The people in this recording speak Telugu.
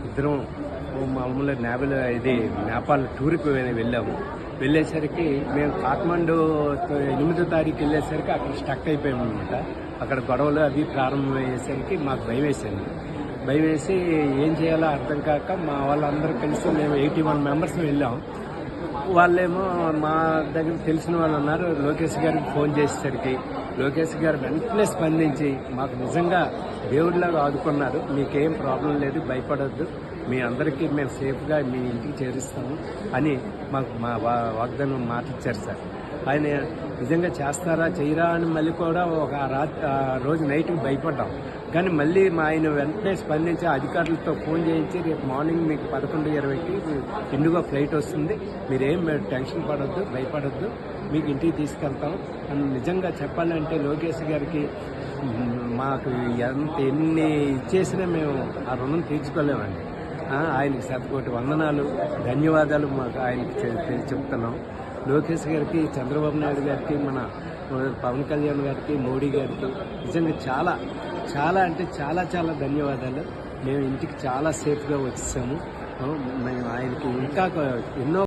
ఇద్దరం మామూలుగా నేపాల్ టూర్కి వెళ్ళాము. వెళ్ళేసరికి మేము కాఠ్మండు 8వ తారీఖు వెళ్ళేసరికి అక్కడ స్టక్ అయిపోయాము అనమాట. అక్కడ గొడవలు అవి ప్రారంభమయ్యేసరికి మాకు భయం వేసి ఏం చేయాలో అర్థం కాక మా వాళ్ళందరూ కలిసి మేము 81 మెంబర్స్ వెళ్ళాం. వాళ్ళేమో మా దగ్గర తెలిసిన వాళ్ళు ఉన్నారు. లోకేష్ గారికి ఫోన్ చేసేసరికి లోకేష్ గారు వెంటనే స్పందించి మాకు నిజంగా దేవుడిలాగా ఆదుకున్నారు. మీకేం ప్రాబ్లం లేదు, భయపడొద్దు, మీ అందరికీ మేము సేఫ్గా మీ ఇంటికి చేరుస్తాము అని మాకు మా వాగ్దానం మాటిచ్చారు సార్. ఆయన నిజంగా చేస్తారా చేయరా అని మళ్ళీ కూడా ఆ రోజు నైట్కి భయపడ్డాం. కానీ మళ్ళీ ఆయన వెంటనే స్పందించి అధికారులతో ఫోన్ చేయించి రేపు మార్నింగ్ మీకు 11:20కి ఇండిగో ఫ్లైట్ వస్తుంది, మీరేం టెన్షన్ పడొద్దు, భయపడొద్దు, మీకు ఇంటికి తీసుకెళ్తాం అని నిజంగా చెప్పాలంటే లోకేష్ గారికి మాకు ఎన్ని ఇచ్చేసినా మేము ఆ రుణం తీర్చుకోలేమండి. ఆయనకి శతకోటి వందనాలు, ధన్యవాదాలు మాకు ఆయనకి చెప్తున్నాం. లోకేష్ గారికి, చంద్రబాబు నాయుడు గారికి, మన పవన్ కళ్యాణ్ గారికి, మోడీ గారికి నిజంగా చాలా అంటే చాలా ధన్యవాదాలు. మేము ఇంటికి చాలా సేఫ్గా వచ్చేసాము. మేము ఆయనకి ఇంకా ఎన్నో